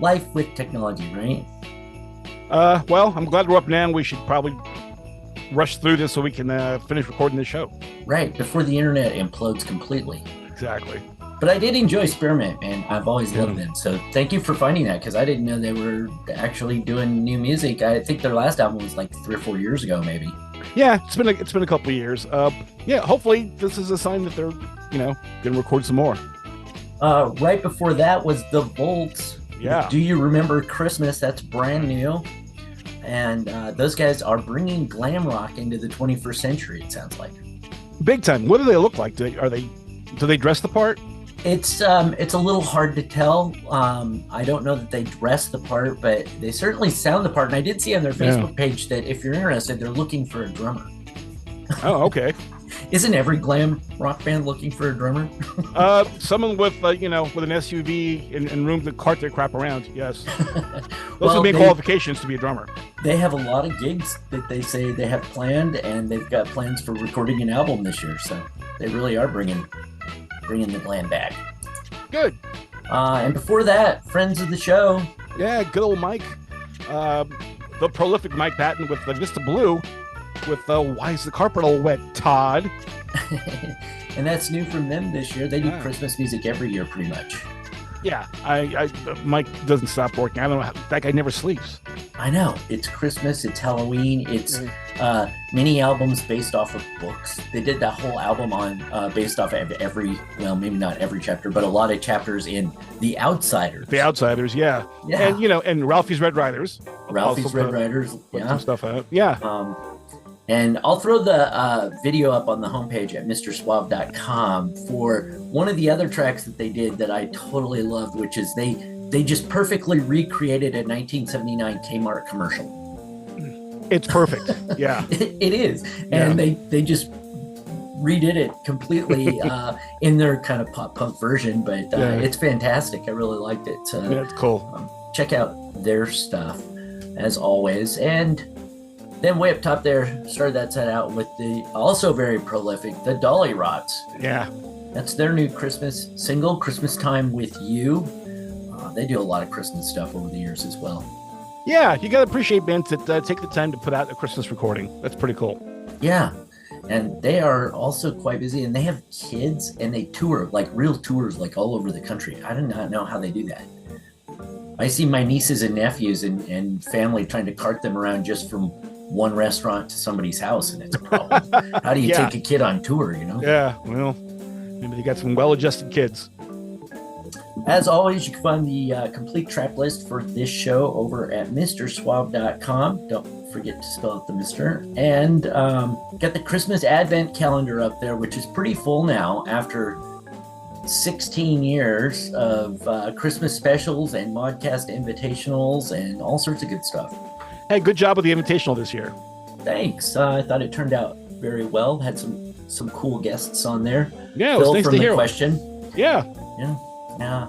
Life with technology, right? Well, I'm glad we're up now. We should probably rush through this so we can finish recording the show. Right, before the internet implodes completely. Exactly. But I did enjoy Spearmint, and I've always loved them. So thank you for finding that, because I didn't know they were actually doing new music. I think their last album was like 3 or 4 years ago, maybe. Yeah, it's been a couple of years. Hopefully this is a sign that they're going to record some more. Right before that was The Volts. Yeah. Do you remember Christmas? That's brand new. And those guys are bringing glam rock into the 21st century, it sounds like. Big time. What do they look like? Do they dress the part? It's a little hard to tell. I don't know that they dress the part, but they certainly sound the part. And I did see on their Facebook page that if you're interested, they're looking for a drummer. Oh, okay. Isn't every glam rock band looking for a drummer? Someone with with an SUV and room to cart their crap around. Yes, those Well, are the main they- qualifications to be a drummer. They have a lot of gigs that they say they have planned, and they've got plans for recording an album this year. So they really are bringing the glam back. Good. And before that, friends of the show. Yeah, good old Mike, the prolific Mike Patton with the Vista Blue, with Why Is the Carpet All Wet, Todd. And that's new from them this year. They do Christmas music every year, pretty much. Yeah, Mike doesn't stop working. I don't know. That guy never sleeps. I know. It's Christmas. It's Halloween. It's mini albums based off of books. They did that whole album on based off of maybe not every chapter, but a lot of chapters in The Outsiders. The Outsiders, yeah. And and Ralphie's Red Riders. Ralphie's Red Riders. Put Yeah. some stuff out. Yeah. And I'll throw the video up on the homepage at MrSuave.com for one of the other tracks that they did that I totally loved, which is they just perfectly recreated a 1979 Kmart commercial. It's perfect. Yeah. It is. And they just redid it completely in their kind of pop punk version, but it's fantastic. I really liked it. Yeah, it's cool. Check out their stuff as always. And then way up top there, started that set out with the also very prolific, the Dolly Rots. Yeah. That's their new Christmas single, Christmas Time with You. They do a lot of Christmas stuff over the years as well. Yeah, you got to appreciate bands that take the time to put out a Christmas recording. That's pretty cool. Yeah. And they are also quite busy, and they have kids, and they tour, like real tours, like all over the country. I do not know how they do that. I see my nieces and nephews and family trying to cart them around just from one restaurant to somebody's house, and it's a problem. How do you take a kid on tour, Yeah, well, maybe they got some well-adjusted kids. As always, you can find the complete track list for this show over at MrSuave.com. Don't forget to spell out the Mr. And got the Christmas Advent calendar up there, which is pretty full now after 16 years of Christmas specials and Modcast invitationals and all sorts of good stuff. Hey, good job with the invitational this year. Thanks. I thought it turned out very well. Had some cool guests on there. Yeah, it was Phil nice from to The hear. Question. Yeah. Yeah.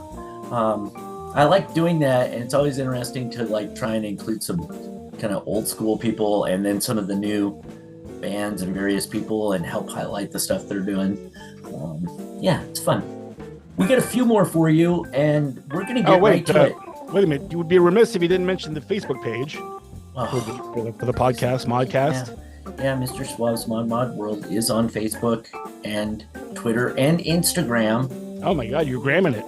I like doing that, and it's always interesting to like try and include some kind of old school people and then some of the new bands and various people and help highlight the stuff they're doing. Yeah, it's fun. We got a few more for you, and we're going to get right to it. Wait a minute. You would be remiss if you didn't mention the Facebook page for the podcast, Modcast. Yeah, Mr. Suave's Mod World is on Facebook and Twitter and Instagram. Oh my God, you're gramming it.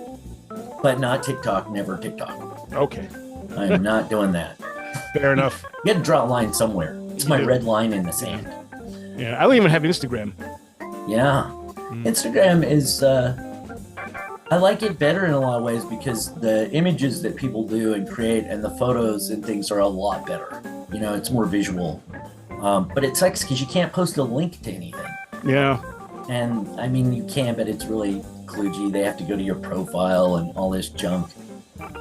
But not TikTok, never TikTok. Okay. I'm not doing that. Fair enough. You got to draw a line somewhere. It's my red line in the sand. Yeah, I don't even have Instagram. Yeah. Instagram is, I like it better in a lot of ways because the images that people do and create and the photos and things are a lot better. You know, it's more visual. But it sucks because you can't post a link to anything. Yeah. And I mean, you can, but it's really kludgy. They have to go to your profile and all this junk.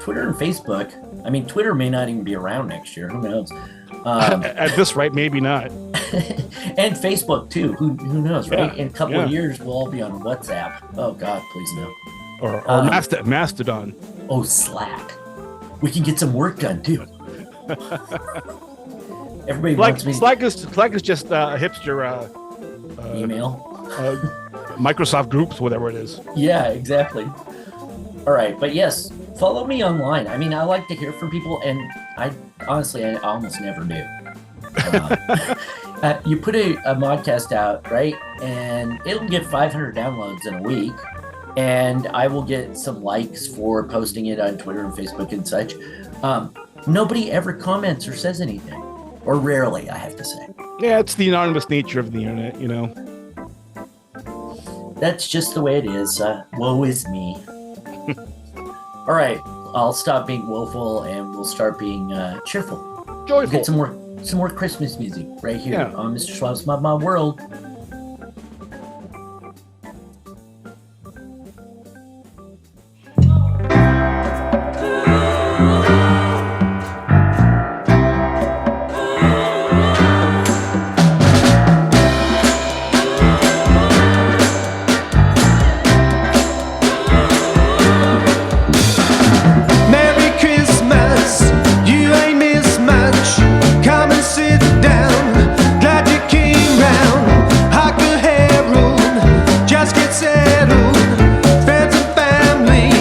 Twitter and Facebook. I mean, Twitter may not even be around next year. Who knows? At this rate, maybe not. And Facebook too. Who knows, right? Yeah, In a couple of years, we'll all be on WhatsApp. Oh God, please no. Or Mastodon. Oh, Slack. We can get some work done too. Everybody wants me. Slack is just a hipster email. Microsoft Groups, whatever it is. Yeah, exactly. All right, but yes, follow me online. I mean, I like to hear from people, and I honestly, I almost never do. You put a modcast out, right? And it'll get 500 downloads in a week. And I will get some likes for posting it on Twitter and Facebook and such. Nobody ever comments or says anything. Or rarely, I have to say. Yeah, it's the anonymous nature of the internet, you know. That's just the way it is. Woe is me. All right, I'll stop being woeful and we'll start being cheerful. Joyful. We'll get some more Christmas music right here on Mr. Suave's Mod World. Merry Christmas, you ain't missed much. Come and sit down. Glad you came round. Hark a herald, just get settled. Friends and family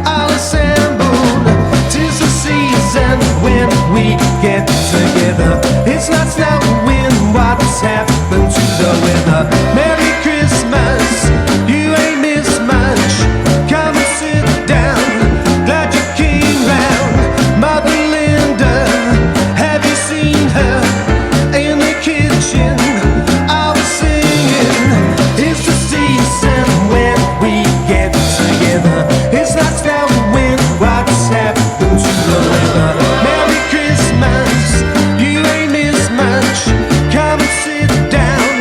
all assembled. 'Tis the season when we get together. It's not snowing, what's happened to the weather? Merry Christmas, you ain't missed much. Come and sit down. Glad you came round. Mother Linda, have you seen her in the kitchen? I was singing. It's the season when we get together. It's not snowing, what's happened to the weather? Merry Christmas, you ain't missed much. Come and sit down.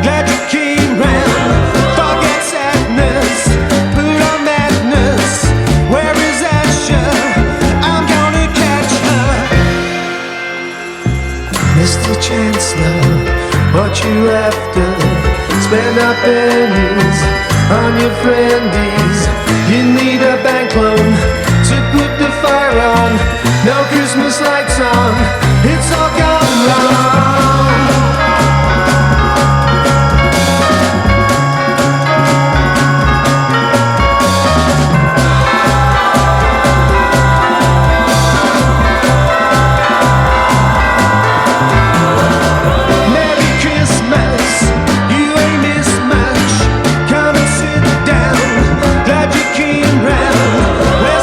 Glad you came round. Forget sadness, put on madness. Where is Asher? I'm gonna catch her. Mr. Chancellor, what you after? Spend our pennies on your friendies. You need a bank loan to put the fire on. No Christmas lights on. It's all gone wrong. Merry Christmas, you ain't missed much. Come and sit down. Glad you came round. Where's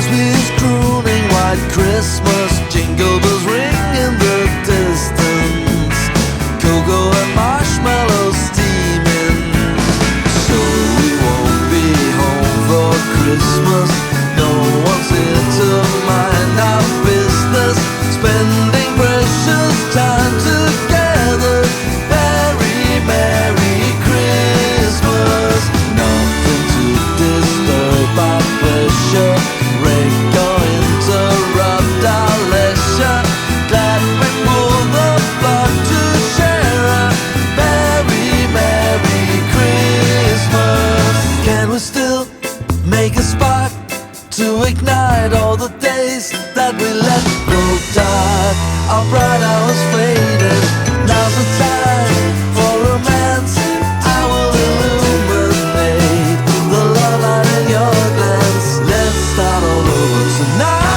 Crosby's crooning White Christmas, jingle bells ring in the distance, cocoa and marshmallows steaming. So we won't be home for Christmas. No one's here to mind our business, spending precious time together. Merry, Merry Christmas. Nothing to disturb our pleasure, break or interrupt our leisure. Glad we pulled the plug to share a Merry, Merry Christmas. Can we still make a spark to ignite all the days that we let go dark? Our bright hours faded. Now's the time for romance. I will illuminate the love light in your glance. Let's start all over tonight.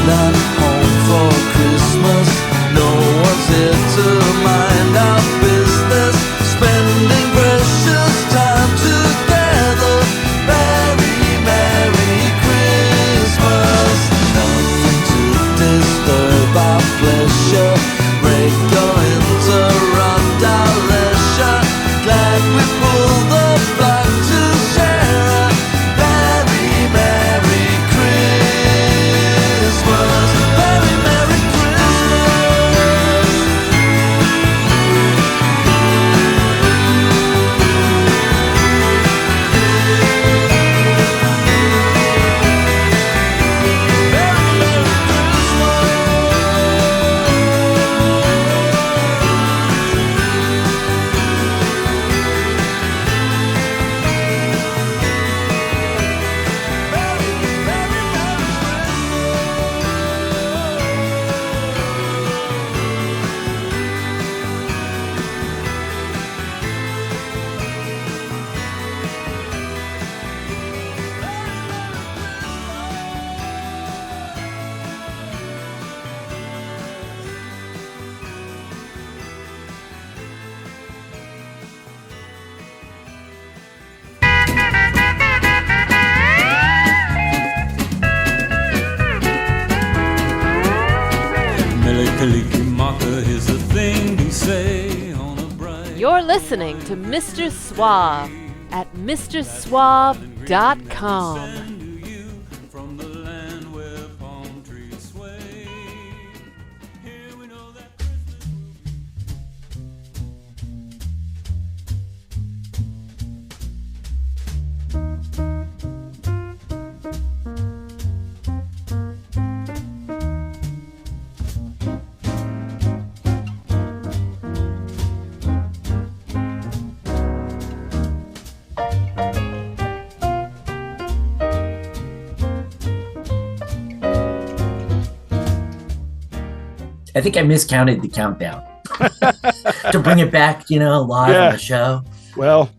Not home for Christmas. No one's here to mind our business, spending precious time together. Merry, Merry Christmas. Nothing to disturb our pleasure, break or interrupt our leisure. Glad we pulled the plug to share a Merry, Merry Christmas. Merry, Merry Christmas. Melikilikimaka is the thing to say on a bright. You're listening to Mr. Suave at MrSuave.com. From the land where palm trees sway. Here we know that I think I miscounted the countdown to bring it back, live on the show. Well,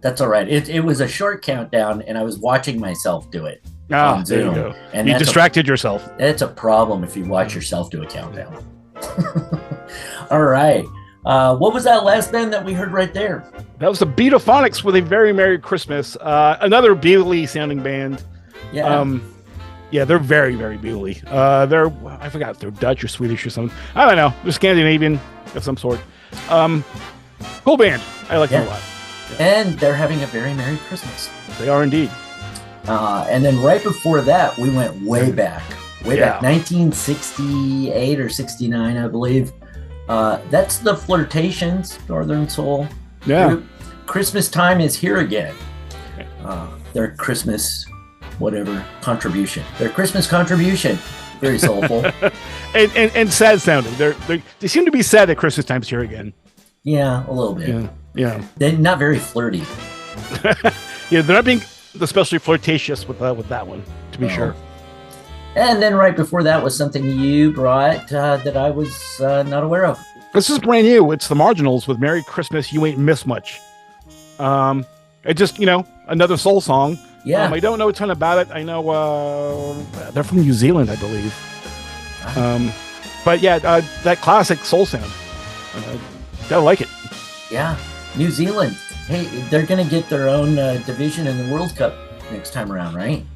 that's all right. It was a short countdown, and I was watching myself do it there on you Zoom. go. And You that's distracted yourself. It's a problem if you watch yourself do a countdown. All right. What was that last band that we heard right there? That was the Beatophonics with a Very Merry Christmas. Another Beatley sounding band. Yeah. Yeah, they're very, very Beatley. I forgot if they're Dutch or Swedish or something. I don't know. They're Scandinavian of some sort. Cool band. I like them a lot. And they're having a very Merry Christmas. They are indeed. And then right before that, we went way back, 1968 or 69, I believe. That's the Flirtations, Northern Soul group. Christmas Time is Here Again. Their Christmas, whatever, contribution. Their Christmas contribution. Very soulful. and sad sounding. They seem to be sad at Christmas time's here again. Yeah, a little bit. Yeah. They're not very flirty. Yeah, they're not being especially flirtatious with that one, to be sure. And then right before that was something you brought that I was not aware of. This is brand new. It's the Marginals with Merry Christmas, You Ain't Miss Much. It just, another soul song. Yeah. I don't know a ton about it. I know they're from New Zealand, I believe. But yeah, that classic soul sound. Gotta like it. Yeah. New Zealand. Hey, they're going to get their own division in the World Cup next time around, right?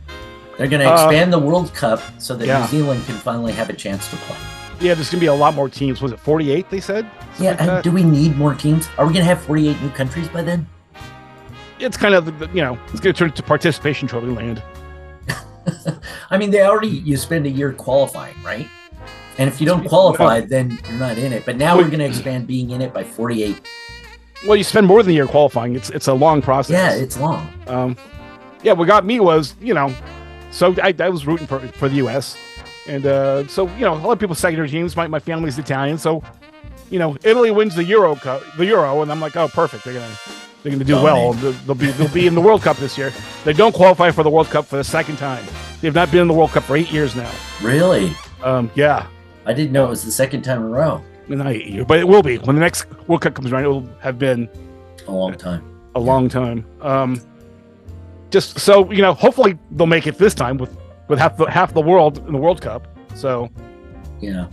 They're going to expand the World Cup so that New Zealand can finally have a chance to play. Yeah, there's going to be a lot more teams. Was it 48, they said? Yeah, and do we need more teams? Are we going to have 48 new countries by then? It's kind of, it's going to turn into participation trophy land. I mean, you spend a year qualifying, right? And if you don't qualify, then you're not in it. But now we're going to expand being in it by 48. Well, you spend more than a year qualifying. It's a long process. Yeah, it's long. What got me was, so I was rooting for the U.S. And so, a lot of people's secondary teams, my family's Italian. So, Italy wins the Euro, and I'm like, oh, perfect. They're gonna do well. They'll be in the World Cup this year. They don't qualify for the World Cup for the second time. They've not been in the World Cup for 8 years now. Really? Yeah. I didn't know it was the second time in a row. Not 8 years, but it will be. When the next World Cup comes around, it will have been a long time. A long time. Just so hopefully they'll make it this time with half the world in the World Cup. So, yeah,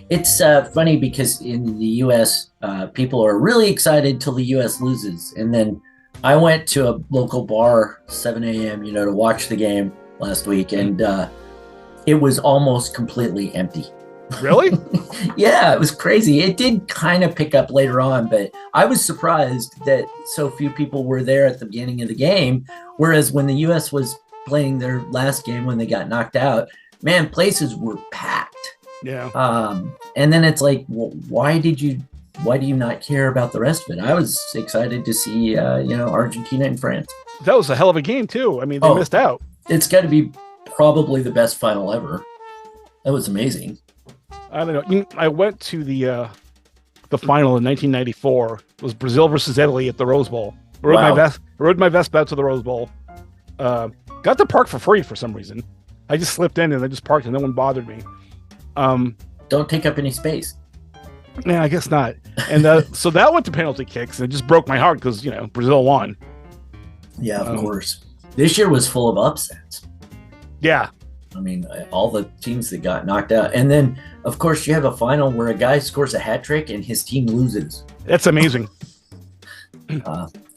it's funny because in the U.S., people are really excited till the U.S. loses, and then I went to a local bar 7 a.m. To watch the game last week, and it was almost completely empty. Really? Yeah, it was crazy. It did kind of pick up later on, but I was surprised that so few people were there at the beginning of the game. Whereas when the U.S. was playing their last game when they got knocked out, man, places were packed. Yeah. And then it's like, well, why do you not care about the rest of it? I was excited to see, Argentina and France. That was a hell of a game too. I mean, they missed out. It's got to be probably the best final ever. That was amazing. I don't know. I went to the final in 1994. It was Brazil versus Italy at the Rose Bowl. Rode my Vespa out to the Rose Bowl. Got to park for free for some reason. I just slipped in and I just parked and no one bothered me. Don't take up any space. Yeah, I guess not. And so that went to penalty kicks and it just broke my heart because Brazil won. Yeah, of course. This year was full of upsets. Yeah. I mean, all the teams that got knocked out. And then, of course, you have a final where a guy scores a hat trick and his team loses. That's amazing.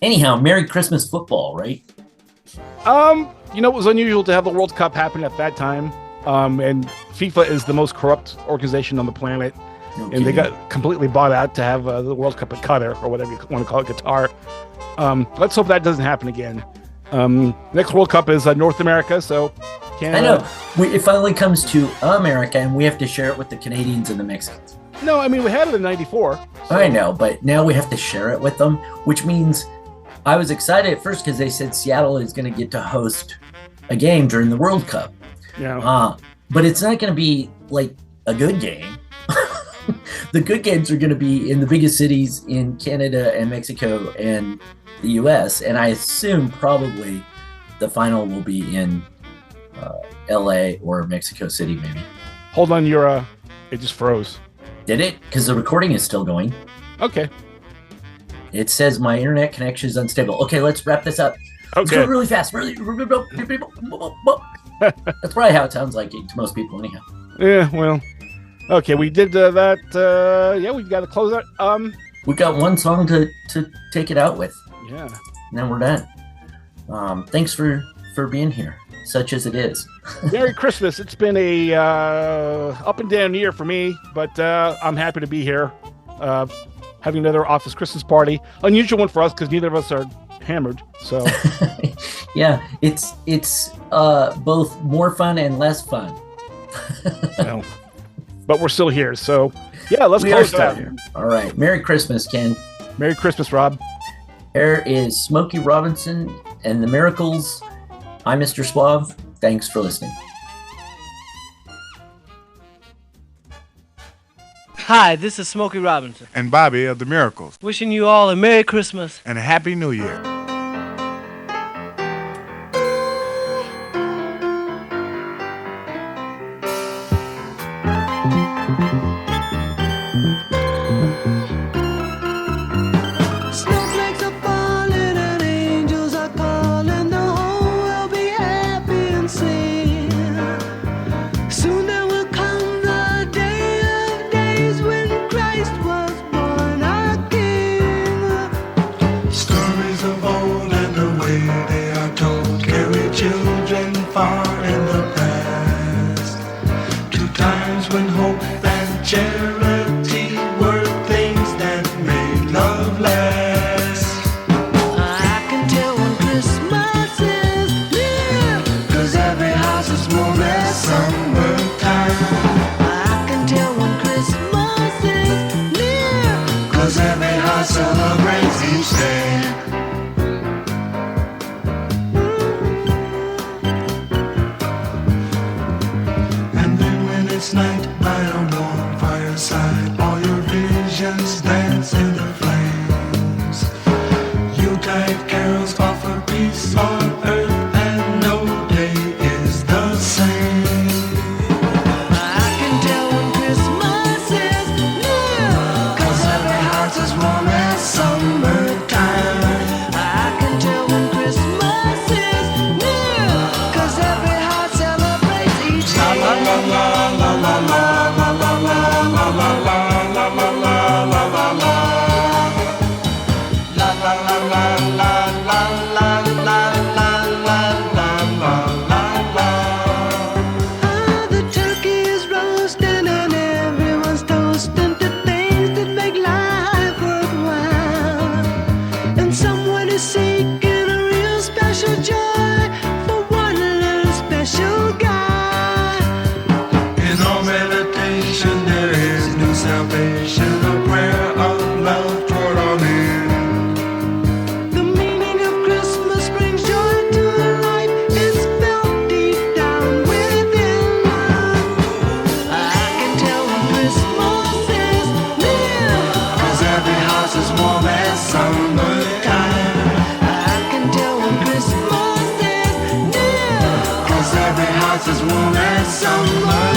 Anyhow, Merry Christmas football, right? It was unusual to have the World Cup happen at that time. And FIFA is the most corrupt organization on the planet. And they got completely bought out to have the World Cup at Qatar, or whatever you want to call it, Qatar. Let's hope that doesn't happen again. Next World Cup is North America, so Canada. I know. It finally comes to America, and we have to share it with the Canadians and the Mexicans. No, I mean, we had it in 94. So. I know, but now we have to share it with them, which means I was excited at first because they said Seattle is going to get to host a game during the World Cup. Yeah. But it's not going to be like a good game. The good games are going to be in the biggest cities in Canada and Mexico and the U.S., and I assume probably the final will be in L.A. or Mexico City, maybe. Hold on, it just froze. Did it? Because the recording is still going. Okay. It says my internet connection is unstable. Okay, let's wrap this up. Let's go really fast. That's probably how it sounds like to most people, anyhow. Yeah, well, okay, we did that. We got to close out. We got one song to take it out with. Yeah. And then we're done. Thanks for being here, such as it is. Merry Christmas. It's been a up and down year for me, but I'm happy to be here. Having another office Christmas party. Unusual one for us because neither of us are hammered. So yeah, it's both more fun and less fun. Well, but we're still here. So yeah, let's close out here. All right. Merry Christmas, Ken. Merry Christmas, Rob. Here is Smokey Robinson and the Miracles. I'm Mr. Suave. Thanks for listening. Hi, this is Smokey Robinson. And Bobby of the Miracles. Wishing you all a Merry Christmas. And a Happy New Year. Snowflakes are falling and angels are calling. The whole world Christmas is near. 'Cause every heart celebrates each year. La la la la la la la la la la la la la la la la la la. La la la la la la la la la la la la la la. Ah, the turkey is roasting and everyone's toasting to things that make life worthwhile. And someone is seeking a real special joy for one little special guy. In all meditation there is new salvation, a prayer of love toward all men. The meaning of Christmas brings joy to life. It's felt deep down within. I can tell when Christmas is near. 'Cause every house is warm as summertime. I can tell when Christmas is near. 'Cause every house is warm as summertime.